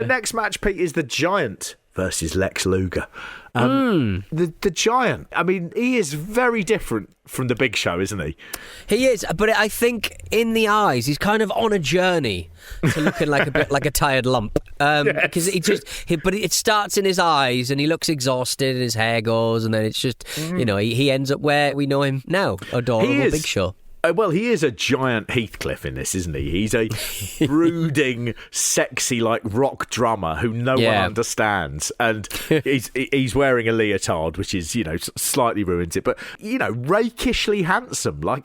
The next match, Pete, is the Giant versus Lex Luger. The Giant, I mean, he is very different from the Big Show, isn't he? He is, but I think in the eyes, he's kind of on a journey to looking like a bit like a tired lump. Because but it starts in his eyes, and he looks exhausted, and his hair goes, and then it's just, he ends up where we know him now, adorable Big Show. Well, he is a giant Heathcliff in this, isn't he? He's a brooding, sexy, like rock drummer who no one understands, and he's wearing a leotard, which is slightly ruins it, but rakishly handsome, like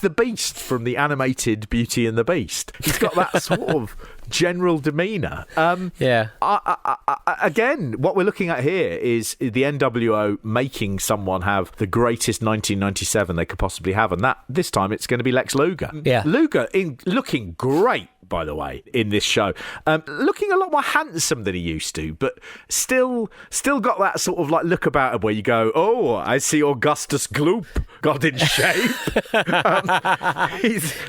the Beast from the animated Beauty and the Beast. He's got that sort of general demeanour. Again, what we're looking at here is the NWO making someone have the greatest 1997 they could possibly have, and that this time it's going to be Lex Luger. Yeah. Luger looking great, by the way, in this show. Looking a lot more handsome than he used to, but still got that sort of like look about him where you go, oh, I see Augustus Gloop got in shape.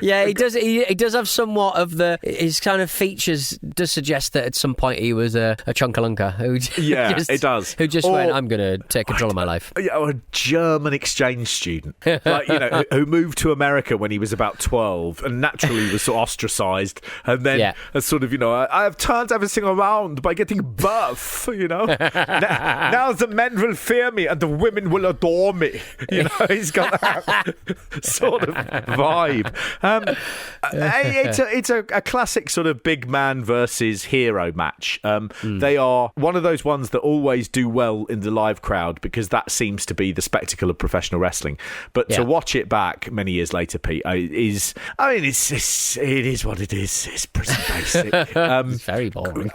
He does have somewhat of his kind of features does suggest that at some point he was a chunkalunka who it does. Who just went, I'm going to take control of my life. Or a German exchange student, who moved to America when he was about 12 and naturally was sort of ostracised. And then I have turned everything around by getting buff, now the men will fear me and the women will adore me. He's got that sort of vibe. It's a classic sort of big man versus hero match. They are one of those ones that always do well in the live crowd because that seems to be the spectacle of professional wrestling. But to watch it back many years later, Pete, it is what it is. It's pretty basic. It's very boring.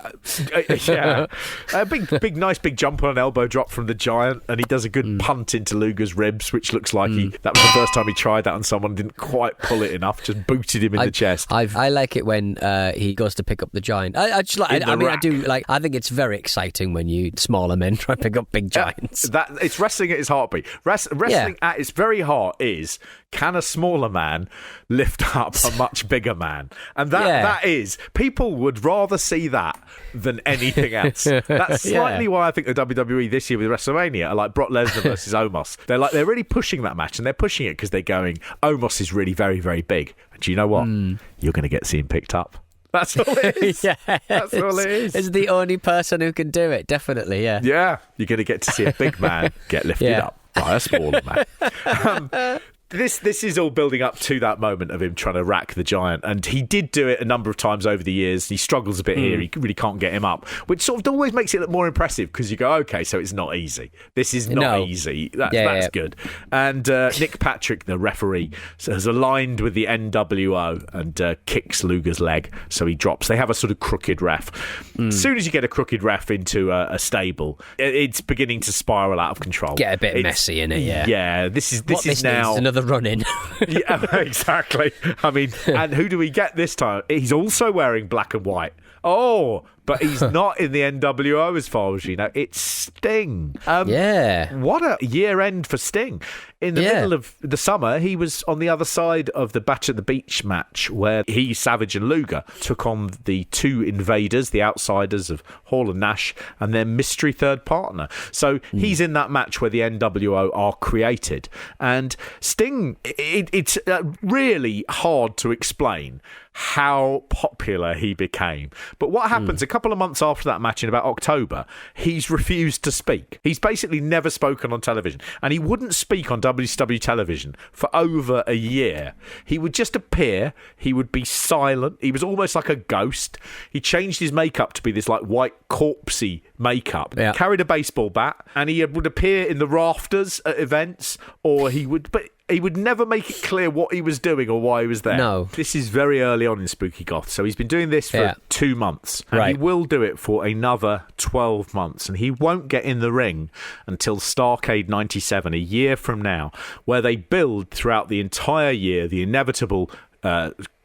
A nice big jump on an elbow drop from the Giant, and he does a good punt into Luger's ribs, which looks like that was the first time he tried that on someone, didn't quite pull it enough, just booted him in the chest. I like it when he goes to pick up the Giant. I think it's very exciting when smaller men try to pick up big giants. It's wrestling at its heartbeat. Wrestling at its very heart is, can a smaller man lift up a much bigger man? And that is, people would rather see that than anything else. That's slightly why I think the WWE this year with WrestleMania are like Brock Lesnar versus Omos. They're really pushing that match, and they're pushing it because they're going, Omos is really very, very big. And do you know what? You're going to get seen picked up. That's all it is. That's all it is. It's the only person who can do it, definitely, yeah. Yeah, you're going to get to see a big man get lifted up by a smaller man. This is all building up to that moment of him trying to rack the Giant, and he did do it a number of times over the years. He struggles a bit here. He really can't get him up, which sort of always makes it look more impressive because you go, okay, so it's not easy. This is not easy. That's good. And Nick Patrick, the referee, has aligned with the NWO and kicks Luger's leg, so he drops. They have a sort of crooked ref. As soon as you get a crooked ref into a stable, it's beginning to spiral out of control. Get a bit messy in it, Yeah, this is now another run-in. Yeah, exactly. I mean, and who do we get this time? He's also wearing black and white. Oh, but he's not in the NWO as far as you know. It's Sting. What a year end for Sting. In the middle of the summer, he was on the other side of the Batch at the Beach match where he, Savage and Luger took on the two invaders, the outsiders of Hall and Nash, and their mystery third partner. So he's in that match where the NWO are created. And Sting, it's really hard to explain how popular he became. But what happens a couple of months after that match in about October, he's refused to speak. He's basically never spoken on television, and he wouldn't speak on WCW television for over a year. He would just appear, he would be silent, he was almost like a ghost. He changed his makeup to be this like white corpsey makeup, carried a baseball bat, and he would appear in the rafters at events, or he would never make it clear what he was doing or why he was there. No. This is very early on in Spooky Goth, so he's been doing this for 2 months. And he will do it for another 12 months. And he won't get in the ring until Starrcade 97, a year from now, where they build throughout the entire year the inevitable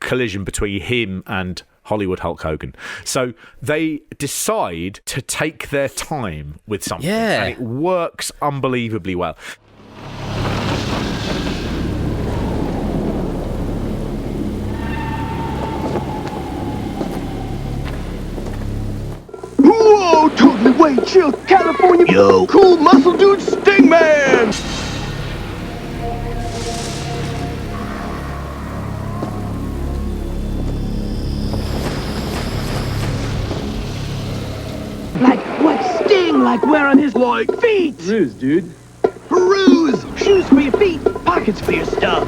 collision between him and Hollywood Hulk Hogan. So they decide to take their time with something. And it works unbelievably well. heavyweight chill California. Yo, cool muscle dude Sting Man. Like what Sting like wearing his feet. Peruse, dude. Peruse. Shoes for your feet, pockets for your stuff.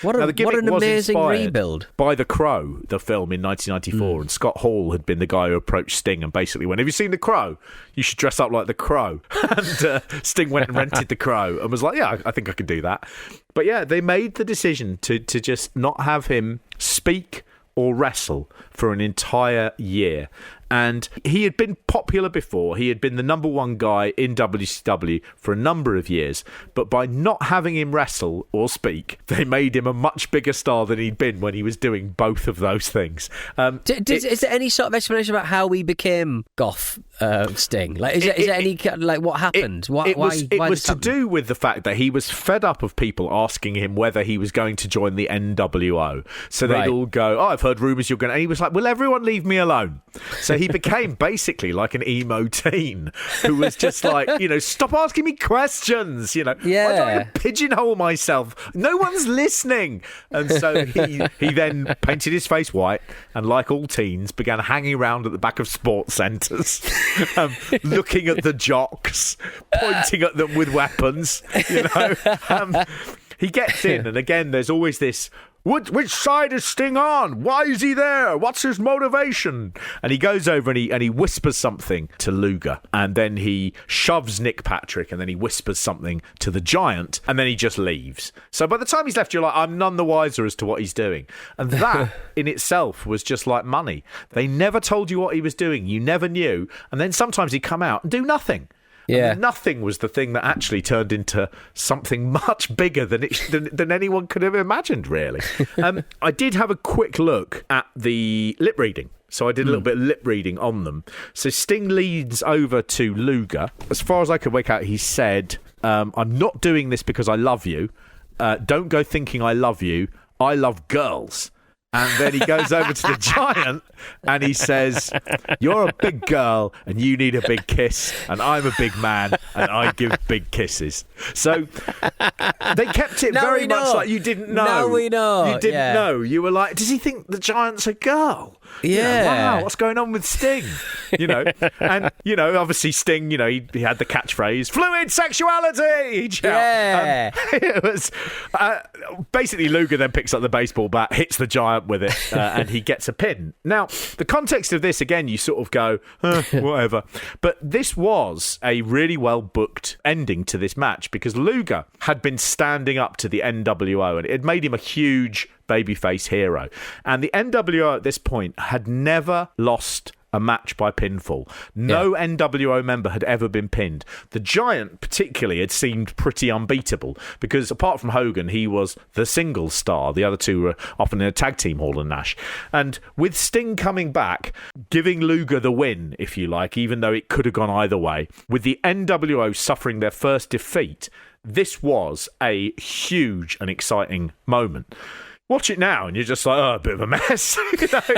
What an amazing rebuild. By The Crow, the film in 1994, and Scott Hall had been the guy who approached Sting and basically went, have you seen The Crow? You should dress up like The Crow. And Sting went and rented The Crow and was like, yeah, I think I can do that. But yeah, they made the decision to just not have him speak or wrestle for an entire year. And he had been popular before. He had been the number one guy in WCW for a number of years. But by not having him wrestle or speak, they made him a much bigger star than he'd been when he was doing both of those things. Is there any sort of explanation about how he became Goth Sting? Like, is there any like what happened? It was to do with the fact that he was fed up of people asking him whether he was going to join the NWO. So they'd all go, "Oh, I've heard rumours you're going," and he was like, "Will everyone leave me alone?" So he became basically like an emo teen who was just like, stop asking me questions, why do I pigeonhole myself? No one's listening. And so he then painted his face white and, like all teens, began hanging around at the back of sports centres, looking at the jocks, pointing at them with weapons, he gets in, and again, there's always this, which side is Sting on? Why is he there? What's his motivation? And he goes over and he whispers something to Luger, and then he shoves Nick Patrick, and then he whispers something to the Giant, and then he just leaves. So by the time he's left, you're like, I'm none the wiser as to what he's doing. And that in itself was just like money. They never told you what he was doing. You never knew. And then sometimes he'd come out and do nothing. Yeah, nothing was the thing that actually turned into something much bigger than anyone could have imagined, really. I did have a quick look at the lip reading. So I did a little bit of lip reading on them. So Sting leads over to Luger. As far as I could work out, he said, I'm not doing this because I love you. Don't go thinking I love you. I love girls. And then he goes over to the Giant and he says, you're a big girl and you need a big kiss, and I'm a big man and I give big kisses. So they kept it very much like you didn't know. Now we know. You didn't know. You were like, does he think the Giant's a girl? Yeah. Wow, what's going on with Sting? And obviously Sting, he had the catchphrase, fluid sexuality. Yeah. It was basically Luger then picks up the baseball bat, hits the Giant with it, and he gets a pin. Now, the context of this, again, you sort of go, whatever. But this was a really well booked ending to this match because Luger had been standing up to the NWO and it had made him a huge babyface hero. And the NWO at this point had never lost a match by pinfall. No NWO member had ever been pinned. The Giant particularly had seemed pretty unbeatable because apart from Hogan, he was the single star. The other two were often in a tag team, Hall and Nash. And with Sting coming back, giving Luger the win, if you like, even though it could have gone either way, with the NWO suffering their first defeat, this was a huge and exciting moment. Watch it now, and you're just like, a bit of a mess,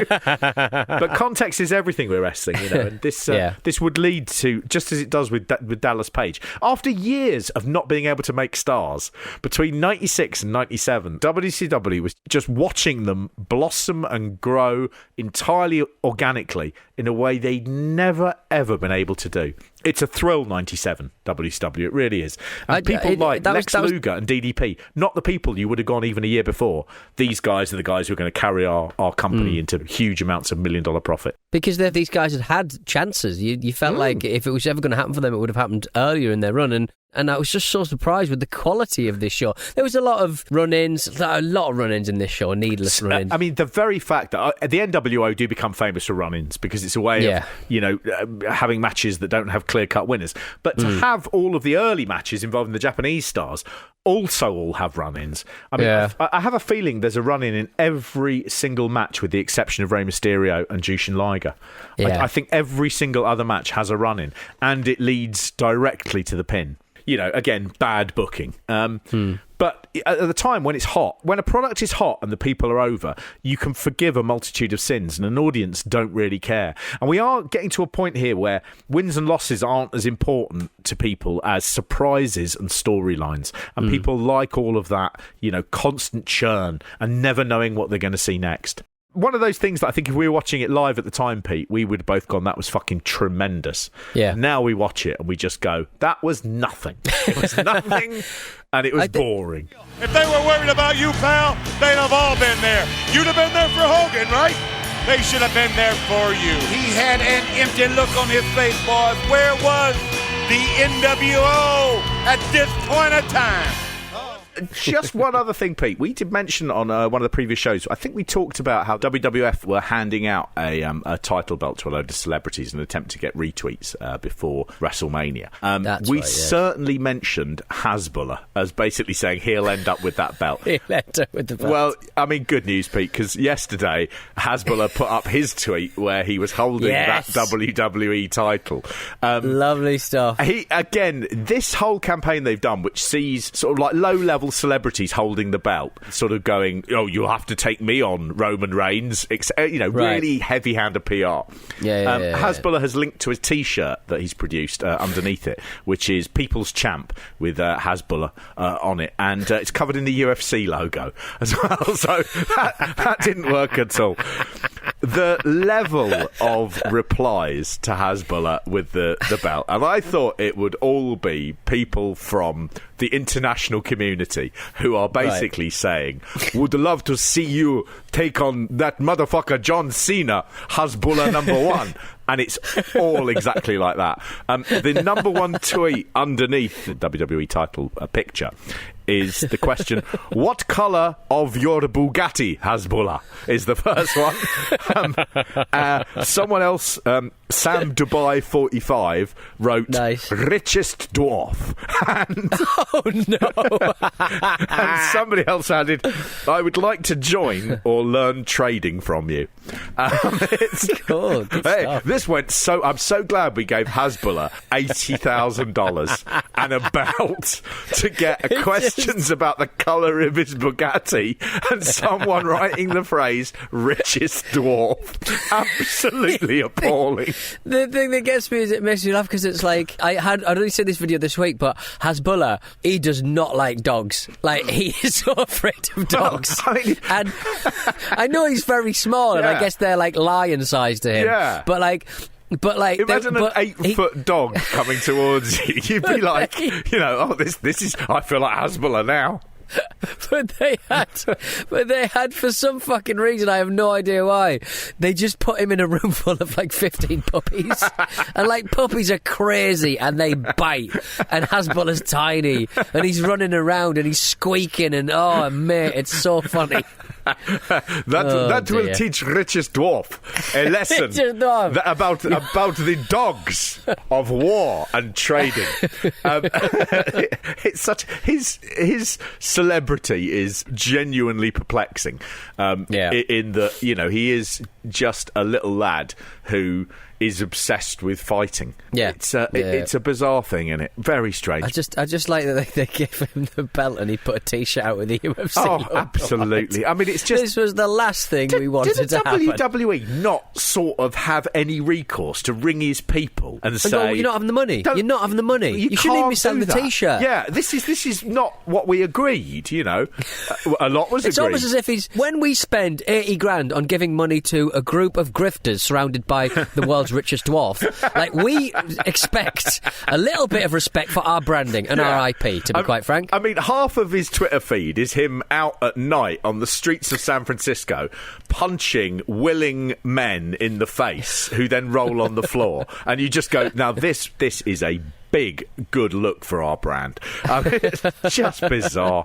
But context is everything with wrestling, And this would lead to, just as it does with Dallas Page, after years of not being able to make stars, between 96 and 97, WCW was just watching them blossom and grow entirely organically in a way they'd never, ever been able to do. It's a thrill, 97, WCW. It really is. And people like Lex Luger and DDP, not the people you would have gone even a year before. These guys are the guys who are going to carry our company into huge amounts of $1 million profit. Because these guys had chances. You felt like if it was ever going to happen for them, it would have happened earlier in their run. And I was just so surprised with the quality of this show. There was a lot of run-ins in this show, needless run-ins. I mean, the very fact that the NWO do become famous for run-ins because it's a way of, having matches that don't have clear-cut winners. But to have all of the early matches involving the Japanese stars also all have run-ins. I mean, I have a feeling there's a run-in in every single match with the exception of Rey Mysterio and Jushin Liger. I think every single other match has a run-in, and it leads directly to the pin. Again, bad booking. But at the time when it's hot, when a product is hot and the people are over, you can forgive a multitude of sins and an audience don't really care. And we are getting to a point here where wins and losses aren't as important to people as surprises and storylines. And people like all of that, constant churn and never knowing what they're going to see next. One of those things that I think if we were watching it live at the time, Pete, we would have both gone, that was fucking tremendous. Yeah. Now we watch it and we just go, that was nothing. It was nothing and it was boring. If they were worried about you, pal, they'd have all been there. You'd have been there for Hogan, right? They should have been there for you. He had an empty look on his face, boys. Where was the NWO at this point of time? Just one other thing, Pete. We did mention on one of the previous shows, I think we talked about how WWF were handing out a title belt to a load of celebrities in an attempt to get retweets before WrestleMania. We certainly mentioned Hasbulla as basically saying he'll end up with that belt. He'll end up with the belt. Well, I mean, good news, Pete, because yesterday Hasbulla put up his tweet where he was holding that WWE title. Lovely stuff. This whole campaign they've done, which sees sort of like low-level celebrities holding the belt, sort of going, you'll have to take me on, Roman Reigns, really heavy-handed PR. Hasbulla has linked to a T-shirt that he's produced underneath it, which is People's Champ with Hasbulla on it, and it's covered in the UFC logo as well, so that didn't work at all. The level of replies to Hasbulla with the belt, and I thought it would all be people from the international community who are basically saying, would love to see you take on that motherfucker John Cena, Hasbulla #1. And it's all exactly like that. The number one tweet underneath the WWE title picture is the question, what colour of your Bugatti, Hasbulla, is the first one. Someone else, Sam Dubai 45, wrote, richest dwarf. And, and somebody else added, I would like to join or learn trading from you. It's cool. This went so... I'm so glad we gave Hasbulla $80,000 and a belt to get questions about the colour of his Bugatti and someone writing the phrase richest dwarf. Absolutely appalling. The thing that gets me is it makes me laugh because it's like I'd only seen this video this week, but Hasbulla, he does not like dogs. Like, he is so afraid of dogs. And I know he's very small, and I guess they're like lion sized to him. Yeah. But imagine an 8-foot dog coming towards you. You'd be like, this is. I feel like Hasbulla now. But they had for some fucking reason, I have no idea why, they just put him in a room full of like 15 puppies. And like, puppies are crazy and they bite, and Hasbulla's tiny and he's running around and he's squeaking, and mate, it's so funny. That will teach richest dwarf a lesson about the dogs of war and trading. It's such his celebrity is genuinely perplexing. In that he is just a little lad who is obsessed with fighting. Yeah, it's a bizarre thing, isn't it? Very strange. I just like that they gave him the belt and he put a T-shirt out with the UFC. Oh, absolutely. I mean, it's just this was the last thing we wanted to happen. Did WWE not sort of have any recourse to ring his people and say, "You're not having the money. You're not having the money. You shouldn't even be selling the T-shirt." Yeah, this is not what we agreed. A lot was agreed. It's almost as if when we spend 80 grand on giving money to a group of grifters surrounded by the world's richest dwarf, like, we expect a little bit of respect for our branding and our IP, to be quite frank. I mean, half of his Twitter feed is him out at night on the streets of San Francisco punching willing men in the face who then roll on the floor, and you just go, now this is a big good look for our brand. I mean, it's just bizarre.